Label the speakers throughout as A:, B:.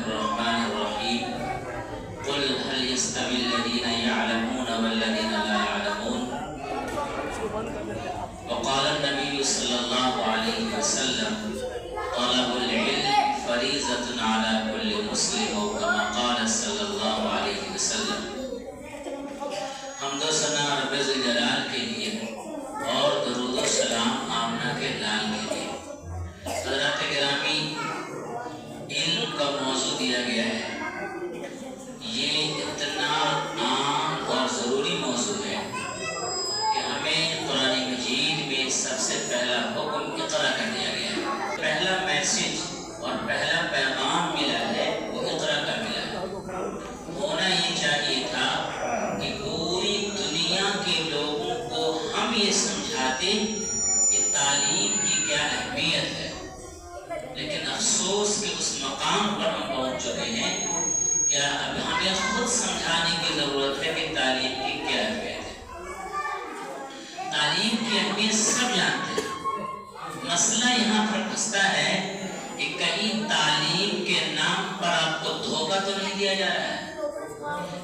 A: الرحمن الرحيم قل هل يستوي الذين يعلمون والذين لا يعلمون وقال النبي صلى الله عليه وسلم طلب العلم فریضۃ علی کل مسلم كما قال صلی اللہ علیہ وسلم۔ حمد و ثنا رب ذوالجلال کے لیے اور درود و سلام آمنہ کے لال کے لیے۔ حضرات گرامی، علم کا موضوع دیا گیا ہے، یہ اتنا عام اور ضروری موضوع ہے کہ ہمیں قرآن مجید میں سب سے پہلا حکم اقرا کر دیا گیا ہے۔ پہلا میسج اور پہلا پیغام ملا ہے وہ اقرا کا ملا ہے۔ ہونا یہ چاہیے تھا کہ پوری دنیا کے لوگوں کو ہم یہ سمجھاتے کہ تعلیم کی کیا اہمیت ہے، لیکن افسوس کہ اس مقام پر ہم پہنچ چکے ہیں کہ اب ہمیں خود سمجھانے کی ضرورت ہے کہ تعلیم کی کیا اہمیت ہے۔ تعلیم کی اہمیت سب جانتے ہیں، مسئلہ یہاں پر پھنستا ہے کہ کہیں تعلیم کے نام پر آپ کو دھوکہ تو نہیں دیا جا رہا ہے،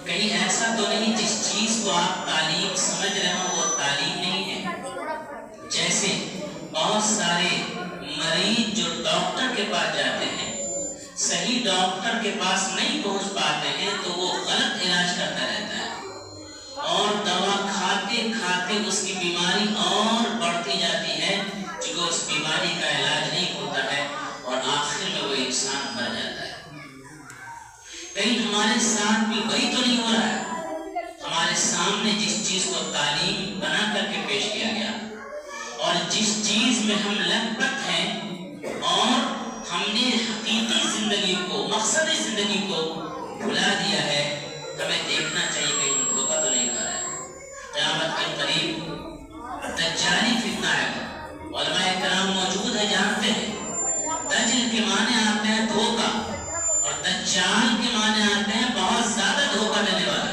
A: کہیں ایسا تو نہیں جس چیز کو آپ تعلیم سمجھ رہے ہوں وہ تعلیم نہیں ہے۔ جیسے بہت سارے مریض جو ڈاکٹر کے پاس جاتے ہیں، صحیح ڈاکٹر کے پاس نہیں پہنچ پاتے ہیں تو وہ غلط علاج کرتا رہتا ہے اور دوا کھاتے کھاتے اس کی بیماری اور بڑھتی جاتی ہے، چونکہ اس بیماری کا علاج نہیں ہوتا ہے اور آخر میں وہ انسان مر جاتا ہے۔ کہیں ہمارے ساتھ بھی وہی تو نہیں ہو رہا ہے؟ ہمارے سامنے جس چیز کو تعلیم بنا کر کے پیش کیا گیا اور جس چیز میں ہم لگ پت ہیں اور ہم نے حقیقی زندگی کو، مقصدی زندگی کو بھلا دیا ہے، ہمیں دیکھنا چاہیے کہ ہم دھوکہ تو نہیں کھا رہے ہیں۔ قیامت کے قریب دجالی فتنہ ہے، علماء کرام موجود ہیں، جانتے ہیں دجل کے معنی آتے ہیں دھوکہ اور دجال کے معنی آتے ہیں بہت زیادہ دھوکہ دینے والا۔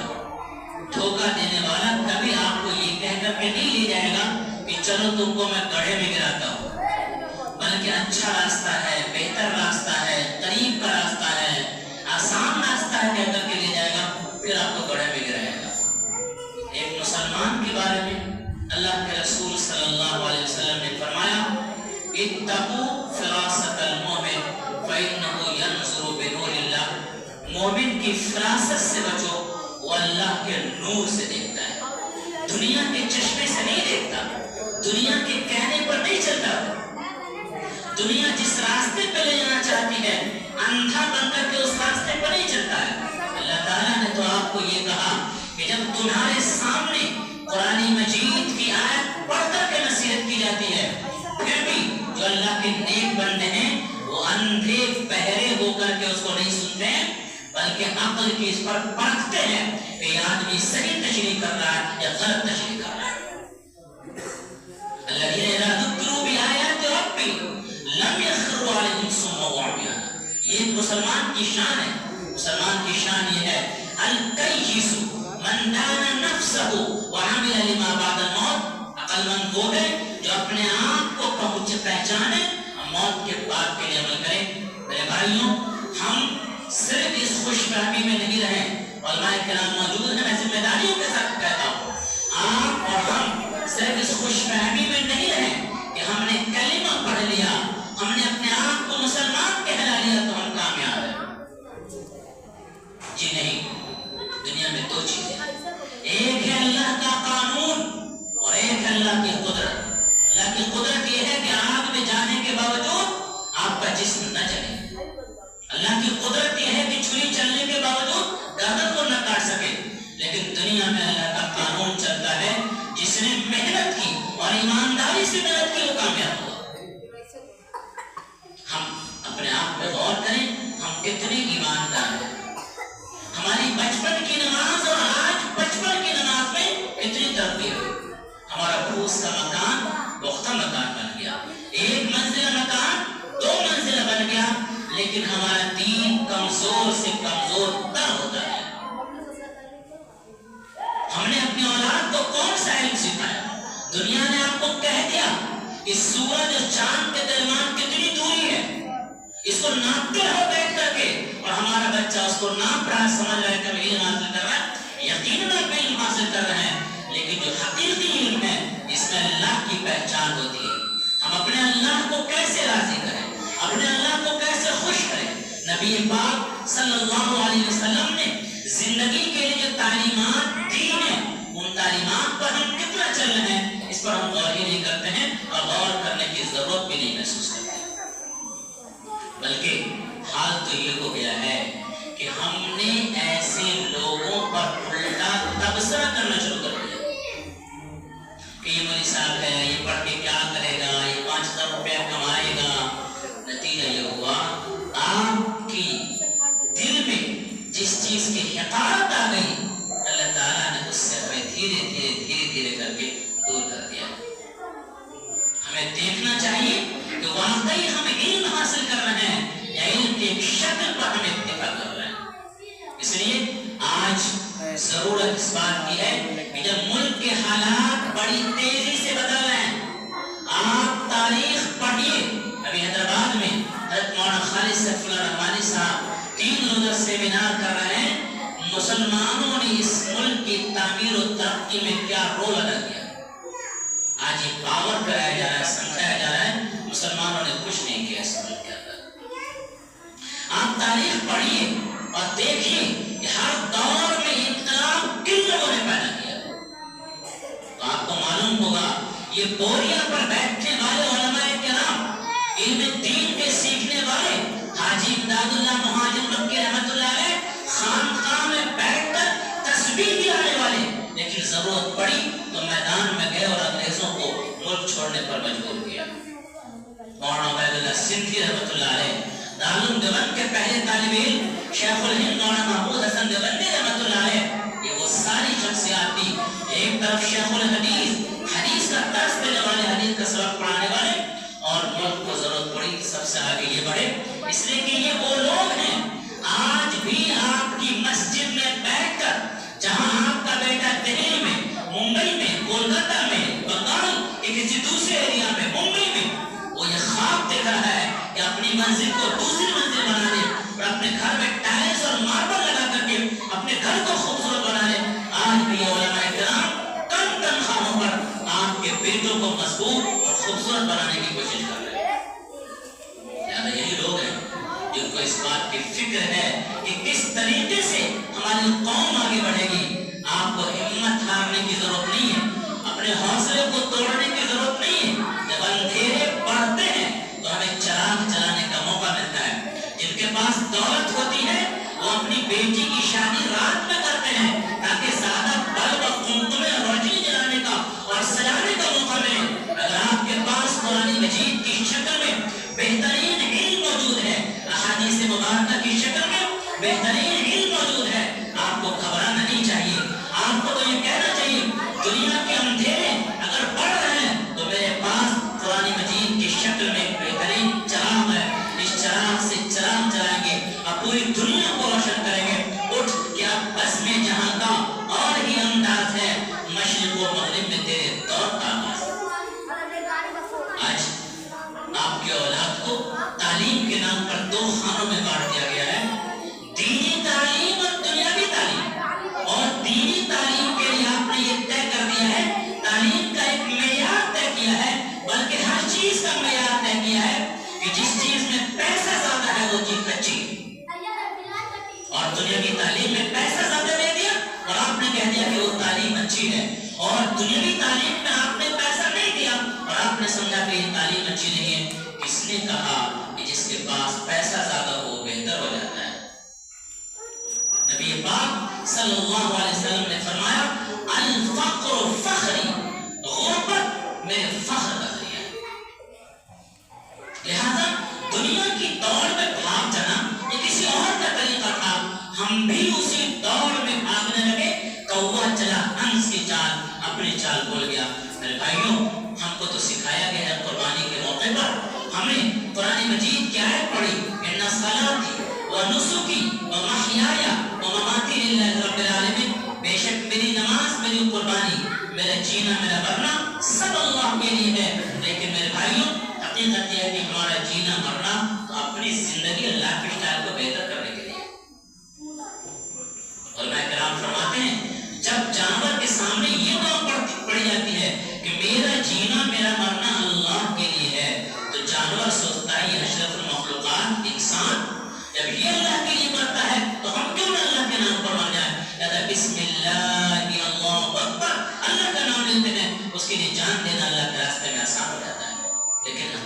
A: دھوکہ دینے والا کبھی آپ کو یہ کہہ کر کے نہیں لے جائے گا کہ چلو تم کو میں گڑھے میں گراتا ہوں، بلکہ اچھا راستہ ہے، بہتر راستہ ہے، قریب کا راستہ ہے، آسان راستہ ہے کہہ کر کے لے جائے گا، پھر آپ کو گڑھے میں گرائے گا۔ ایک مسلمان کے بارے میں اللہ کے رسول صلی اللہ علیہ وسلم نے فرمایا اتقوا فراست المؤمن فإنه ينظر بنور اللہ۔ مومن کی فراست سے بچو، وہ اللہ کے نور سے دیکھتا ہے، دنیا کے چشمے سے نہیں دیکھتا، دنیا کے کہنے پر نہیں چلتا۔ دنیا جس راستے پہ لے جانا چاہتی ہے اندھا بن کر کے اس راستے پر نہیں چلتا ہے۔ اللہ تعالیٰ نے تو آپ کو یہ کہا کہ جب تمہارے سامنے قرآن مجید کی آیت پڑھ کر کے نصیحت کی جاتی ہے، پھر بھی جو اللہ کے نیک بندے ہیں وہ اندھے بہرے ہو کر کے اس کو نہیں سنتے ہیں، بلکہ عقل کی اس پر پرکھتے ہیں کہ یہ آدمی صحیح تشریح کر رہا ہے یا غلط تشریح کر رہا ہے۔ الذین اذا ذکروا بآیات ربہم لم یخروا علیہم صما وعمیانا۔ یہ مسلمان کی شان ہے، مسلمان کی شان یہ ہے الکیس من دان نفسہ وعمل لما بعد الموت۔ عقل مند وہ ہے جو اپنے آپ کو پہچانے اور موت کے بعد کے لیے عمل کرے۔ میرے بھائیوں، ہم صرف اس خوش فہمی میں نہیں رہیں، علماء کرام موجود ہیں، میں ذمہ داریوں کے ساتھ کہتا ہوں، آپ اور ہم صرف اس خوش فہمی میں نہیں رہیں کہ ہم نے کلمہ پڑھ لیا، ہم نے اپنے آپ کو مسلمان کہلا لیا تو ہم کامیاب ہیں۔ جی نہیں، دنیا میں دو چیزیں، ایک ہے اللہ کا قانون اور ایک ہے اللہ کی قدرت۔ اللہ کی قدرت یہ ہے کہ آگ میں جانے کے باوجود آپ کا جسم نہ جلے، اللہ کی قدرت یہ ہے کہ چھری چلنے کے باوجود گردن کو نہ کاٹ سکے، لیکن دنیا میں اللہ کا قانون چلتا ہے، جس نے محنت کی اور ایمانداری سے محنت کی وہ کامیاب ہوا۔ ہم اپنے آپ پہ غور کریں، ہم کتنے ایماندار ہیں، ہماری بچپن کی نماز اور آج بچپن کی نماز میں کتنی ترقی ہوئی، ہمارا بھوس کا مکان پختہ مکان بن گیا، ایک منزلہ مکان دو منزلہ بن گیا، لیکن ہمارا دین کمزور سے کمزور تر ہوتا ہے۔ ہم نے اپنی اولاد کو کون سا علم سکھایا؟ دنیا نے آپ کو کہہ دیا کہ سورج اور چاند کے درمیان کتنی دوری ہے، اس کو ناپتے رہو بیٹھ کر کے، اور ہمارا کو نام پڑھا سمجھ رہے ہیں کہ علم حاصل کر رہا ہے، یقیناً آپ علم حاصل کر رہے ہیں، لیکن جو حقیقی علم ہے اس میں اللہ کی پہچان ہوتی ہے۔ ہم اپنے اللہ کو کیسے راضی کریں، اپنے اللہ کو کیسے خوش کریں۔ نبی پاک صلی اللہ علیہ وسلم نے زندگی کے لیے جو تعلیمات دی ہیں ان تعلیمات پر ہم کتنا چل رہے ہیں اس پر ہم غور ہی نہیں کرتے ہیں اور غور کرنے کی ضرورت بھی نہیں محسوس کرتے، بلکہ حال تو یہ ہو گیا ہے کہ ہم نے ایسے لوگوں پر الٹا تبصرہ کرنا شروع کر دیا کہ یہ مولوی صاحب ہے، یہ پڑھ کے کیا کرے گا، یہ 5,000 روپے کمائے گا۔ نتیجہ یہ ہوا آپ کی دل میں جس چیز کی حقارت آ گئی اللہ تعالیٰ نے اس سے ہمیں دھیرے کر کے دور کر دیا۔ ہمیں دیکھنا چاہیے کہ واقعی ہم علم حاصل کر رہے ہیں یا علم کی ایک شکل پر ہم اکتفا کر رہے ہیں۔ اس لیے آج ضرورت اس بات کی ہے کہ جب ملک کے حالات بڑی تیزی سے بدل رہے ہیں، آپ تاریخ پڑھیے۔ ابھی حیدرآباد میں حضرت مولانا خالد سیف اللہ رحمانی صاحب 3 روزہ سیمینار کر رہے ہیں، مسلمانوں نے اس ملک کی تعمیر و ترقی میں کیا رول ادا کیا۔ آج یہ پاور کرایا جا رہا ہے، سمجھایا جا رہا ہے، مسلمانوں نے کچھ نہیں کیا اس ملک کے اندر۔ آپ تاریخ پڑھیے اور دیکھیے کہ ہر دور میں انقلاب کن لوگوں نے پیدا کیا، تو آپ کو معلوم ہوگا یہ بوریاں پر بیٹھنے والے علماء کرام، علم دین کے سیکھنے والے، حاجی امداد اللہ مہاجر مکی رحمت اللہ علیہ خانقاہ میں بیٹھ کر تسبیح دلانے والے، لیکن ضرورت پڑی تو میدان میں گئے اور انگریزوں کو ملک چھوڑنے پر مجبور کیا۔ مولانا عبید اللہ سندھی رحمت اللہ علیہ دارالعلوم دیوبند کے پہلے طالب علم شیخ الہند مولانا محمود حسن دیوبندی رحمت اللہ علیہ، یہ وہ ساری شخصیات تھی، ایک طرف شیخ الحدیث، حدیث کا درس دینے والے، حدیث کا سبق پڑھانے والے، اور ملک کو ضرورت پڑی سب سے آگے یہ بڑھے، اس لیے کہ یہ وہ لوگ ہیں آج بھی آپ کی مسجد میں بیٹھ کر، جہاں آپ کا بیٹا دہلی میں، ممبئی میں، کولکتہ میں، بنگال کے کسی دوسرے ایریا میں، ممبئی میں، وہ یہ خواب دیکھ رہا ہے کہ اپنی منزل کو دوسری منزل بنا لے اور اپنے گھر میں ٹائلز اور ماربل لگا کر کے اپنے گھر کو خوبصورت بنا لے۔ آج بھی علماء کرام کم تنخواہوں پر آپ کے بیٹوں کو مضبوط اور خوبصورت بنانے کی کوشش کر رہے ہیں۔ یعنی یہی لوگ ہیں جن کو اس بات کی فکر ہے کہ کس طریقے سے ہماری قوم آگے بڑھے گی۔ آپ کو ہمت ہارنے کی ضرورت نہیں ہے، اپنے حوصلے کو توڑنے کی ضرورت نہیں ہے۔ جب اندھیرے بڑھتے ہیں تو ہمیں چراغ جلانے کا موقع ملتا ہے۔ جن کے پاس دولت ہوتی ہے وہ اپنی بیٹی کی شادی رات میں کرتے ہیں تاکہ زیادہ بلب اور قمقمے اور روشنی جلانے کا اور سجانے کا موقع ملے۔ اگر آپ کے پاس قرآن مجید کی شکل میں بہترین علم موجود ہے، احادیث مبارکہ کی شکل میں بہترین علم موجود ہے، آپ کو گھبرانا نہیں چاہیے۔ آپ کو تو یہ کہنا چاہیے دنیا کے اندھیرے اگر بڑھ رہے ہیں تو میرے پاس قرآن مجید کی شکل میں بہترین چراغ ہے، اس چراغ سے چراغ جلائیں گے اور پوری دنیا کو روشن کریں گے۔ اٹھ کہ اب بس میں جہاں کا اور ہی انداز ہے، مشرق و مغرب میں تیرے دور کا آغاز۔ آج آپ کی اولاد کو تعلیم کے نام پر 2 خانوں میں بانٹ دیا گیا ہے، دینی تعلیم اور دنیاوی تعلیم۔ اور دینی تعلیم کے لیے آپ نے یہ طے کر دیا ہے، تعلیم کا ایک معیار طے کیا ہے، بلکہ ہر چیز کا معیار طے کیا ہے کہ جس چیز میں پیسہ زیادہ ہے وہ چیز اچھی ہے۔ اور دنیاوی تعلیم میں پیسہ زیادہ دے دیا اور آپ نے کہہ دیا کہ وہ تعلیم اچھی ہے، اور دنیاوی تعلیم میں آپ نے پیسہ نہیں دیا اور آپ نے سمجھا کہ یہ تعلیم اچھی نہیں ہے۔ کس نے کہا کہ جس کے پاس پیسہ زیادہ ہو بہتر ہو جاتا ہے؟ نبی پاک صلی اللہ علیہ وسلم نے فرمایا الفقر فخری، غربت میرے فخر کا ذریعہ ہے۔ لہذا دنیا کی دوڑ میں بھاگ جانا یہ کسی اور کا طریقہ تھا، ہم بھی اسی دوڑ میں بھاگنے لگے۔ کوا چلا ہنس کی چال، اپنی چال بھول گیا۔ میرے بھائیوں، ہم کو تو سکھایا گیا ہے قربانی کے موقع پر ہمیں قرآن مجید کی آیت پڑھی، ان صلاتی و نسکی و محیای و مماتی للہ رب العالمین، بے شک میری نماز، میری قربانی، میرا جینا، میرا مرنا سب اللہ کے لیے ہے۔ لیکن میرے بھائیوں، حقیقت یہ ہے کہ ہمارا جینا مرنا تو اپنی زندگی اللہ کے اسٹائل کو بہتر کرنے کے لیے،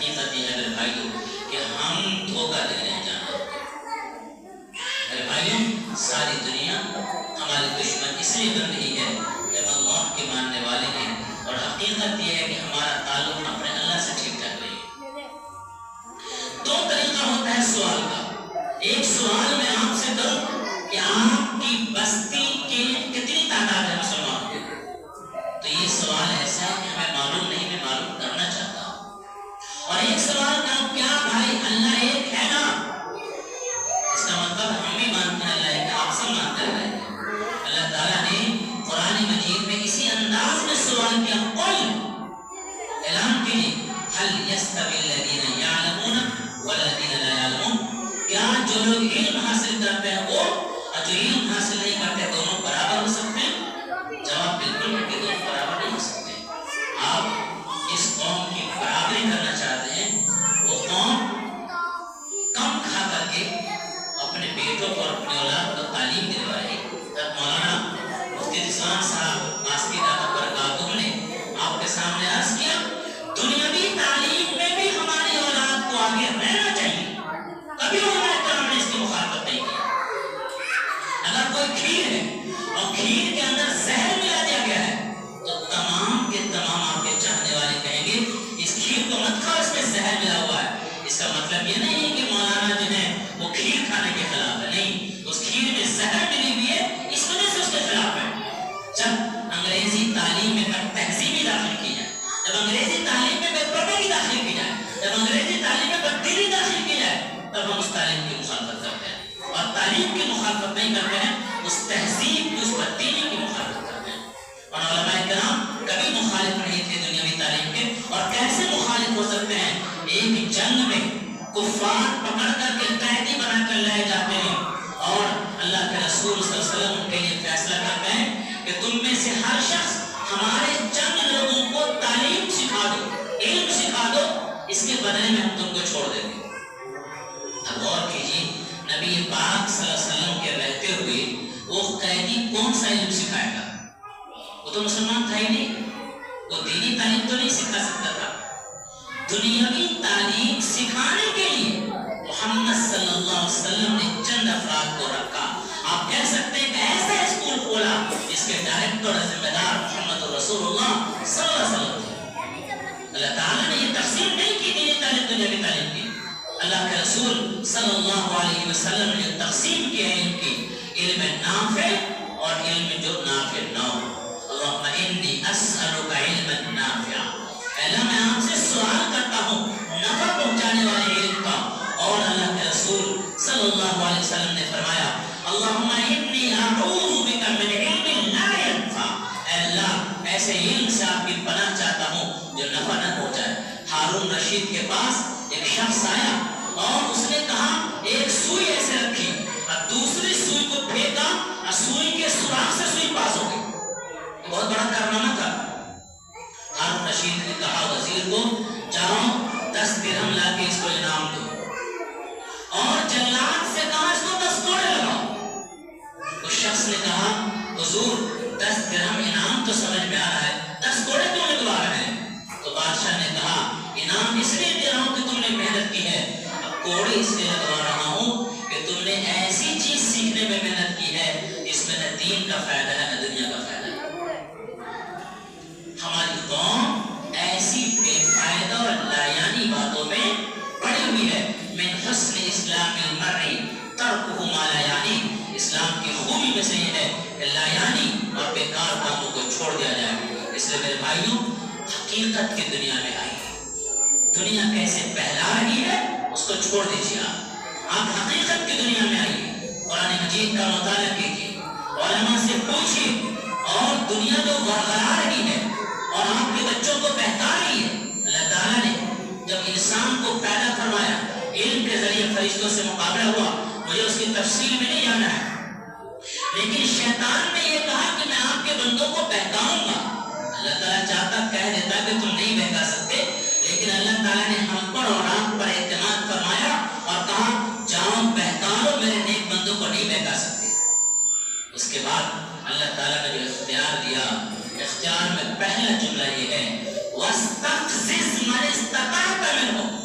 A: حقیقت یہ ہے میرے بھائیوں کہ ہم دھوکہ دے رہے ہیں جانا. میرے بھائیوں ساری دنیا ہماری دشمن اس لیے بن رہی ہے کہ ہم اللہ کے ماننے والے ہیں، اور حقیقت یہ ہے کہ ہمارا تعلق اپنے اللہ سے ٹھیک ٹھاک نہیں ہے. دو طریقہ ہوتا ہے سوال کا. ایک سوال میں آپ سے کروں کہ آپ کی بستی کے کتنی تعداد ہے مسلمان کی، تو یہ سوال ایسا ہے کہ ہمیں معلوم نہیں، میں معلوم کرنا چاہتا ہوں. اور ایک سوال کا کیا بھائی اللہ ایک ہے نا، اس کا مطلب ہم بھی مانتے ہیں اللہ ایک ہے، آپ سب مانتے ہیں. اللہ تعالیٰ نے قرآن مجید میں اسی انداز میں سوال کیا، قل اعلان کیجیے هل يستوي الذين يعلمون والذين لا يعلمون، کیا جو لوگ علم حاصل کرتے ہیں وہ اور جو علم حاصل نہیں کرتے دونوں برابر ہو سکتے ہیں؟ جواب بالکل ہے کہ دونوں برابر نہیں ہو سکتے. آپ اس قوم کی برابری کرنا چاہتے ہیں، وہ قوم کم کھا کر کے اپنے بیٹوں اور اپنے اولاد کو تعلیم دلوائے. جب مولانا مفتی رضوان صاحب ماسکی داتا برکاتہ نے آپ کے سامنے عرض کیا دنیاوی تعلیم میں بھی ہماری اولاد کو آگے رہنا چاہیے، کبھی علماء کرام نے اس کی مخالفت نہیں کی. اگر کوئی کھیر ہے اور کھیر کے اندر زہر ملا دیا گیا ہے تو تمام کے تمام آپ کے چاہنے والے کہیں گے اس کھیر کو مت کھاؤ، اس میں زہر ملا ہوا ہے. اس کا مطلب یہ نہیں ہے کہ مولانا جو ہے وہ کھیر کھانے کے خلاف ہے، نہیں، اس کھیر میں زہر ملی ہوئی ہے اس وجہ سے اس کے خلاف ہے. جب انگریزی تعلیم میں تہذیبی داخل کی جائے، جب انگریزی تعلیم میں بے پردگی داخل کی جائے، جب انگریزی تعلیم میں بددلی داخل کی جائے، تب ہم اس تعلیم کی مخالفت کرتے ہیں. اور تعلیم کی مخالفت نہیں کرتے ہیں، اس تہذیب کی، اس بددلی کی مخالفت کرتے ہیں. اور علماء کرام کبھی مخالف نہیں تھے دنیاوی تعلیم کے. اور کیسے مخالف ہو سکتے ہیں؟ ایک جنگ میں کفار پکڑ کر کے قیدی بنا کر لائے جاتے ہیں اور اللہ کے رسول صلی اللہ علیہ وسلم ان کے لیے فیصلہ کرتے ہیں کہ تم میں سے ہر شخص ہمارے چند لوگوں کو تعلیم سکھا دو، علم سکھا دو، اس کے بدلے میں ہم تم کو چھوڑ دیں گے. اب غور کیجیے نبی پاک صلی اللہ علیہ وسلم کے رہتے ہوئے وہ قیدی کون سا علم سکھائے گا؟ وہ تو مسلمان تھا ہی نہیں، وہ دینی تعلیم تو نہیں سکھا سکتا تھا. دنیاوی تعلیم سکھانے کے لیے محمد صلی اللہ علیہ وسلم نے چند افراد کو رکھا. آپ کہہ سکتے ہیں کہ ایسا اسکول کھولا جس کے ڈائریکٹر اور ذمہ دار محمد رسول اللہ صلی اللہ علیہ وسلم تھے. اللہ تعالیٰ نے یہ تقسیم نہیں کی دینی تعلیم دنیاوی تعلیم کی. اللہ کے رسول صلی اللہ علیہ وسلم نے تقسیم کی علم کی، علم نافع اور علم جو نافع نہ ہو. اللہم انی اسألک علما نافعا، اللہ میں آپ سے سوال کرتا ہوں نفع پہنچانے والے علم کا. اور اللہ کے رسول صلی اللہ علیہ وسلم نے فرمایا اللہم انی اعوذ بک من علم لا ينفع، اے اللہ ایسے علم سے آپ کی پناہ چاہتا ہوں جو نفع نہ پہنچائے. ہارون رشید کے پاس ایک شخص آیا اور اس نے کہا ایک سوئی ایسے رکھی اور دوسری سوئی کو پھینکا اور سوئی کے سوراخ سے سوئی پاس ہو گئی. بہت بڑا کارنامہ تھا. ہارون رشید نے کہا وزیر کو جاؤ 10 درہم لا کے اس کو انعام دو، اور جلاد سے کہا اس کو 10 کوڑے لگاؤ. اس شخص نے کہا حضور 10 درہم انعام تو سمجھ میں آ رہا ہے، 10 کوڑے کیوں لگوا رہے ہیں؟ تو بادشاہ نے کہا انعام اس لیے دے رہا ہوں کہ تم نے محنت کی ہے، اب کوڑے اس لیے لگوا رہا ہوں کہ تم نے ایسی چیز سیکھنے میں محنت کی ہے جس میں نہ دین کا فائدہ ہے نہ دنیا کا فائدہ ہے. ہماری قوم ایسی بے فائدہ اور لایانی باتوں میں پڑی ہوئی ہے. من حسن اسلام المرء ترکہ ما لا یعنی، اسلام کی خوبی میں سے یہ ہے کہ لایانی اور بیکار کاموں کو چھوڑ دیا جائے. اس لیے میرے بھائیوں حقیقت کی دنیا میں آئیے. دنیا کیسے بہلا رہی ہے اس کو چھوڑ دیجیے. آپ حقیقت کی دنیا میں آئیے، قرآن مجید کا مطالعہ کیجیے، علماء سے پوچھیے. اور دنیا جو ورغلا رہی ہے اور آپ کے بچوں کو بہکا رہی ہے، اللہ تعالیٰ نے جب انسان کو پیدا فرمایا علم کے ذریعے فرشتوں سے مقابلہ ہوا. مجھے اس کی تفصیل میں نہیں جانا ہے، لیکن شیطان نے یہ کہا کہ میں آپ کے بندوں کو بہکاؤں گا. اللہ تعالیٰ چاہتا کہہ دیتا کہ تم نہیں بہکا سکتے، لیکن اللہ تعالیٰ نے ہم پر اور آپ پر اعتماد فرمایا اور کہا جاؤ بہکا لو، میرے نیک بندوں کو نہیں بہکا سکتے. اس کے بعد اللہ تعالیٰ نے جو اختیار دیا، اختیار میں پہلا جملہ یہ ہے وَاسْتَفْزِزْ مَنِ اسْتَطَعْتَ مِنْهُمْ،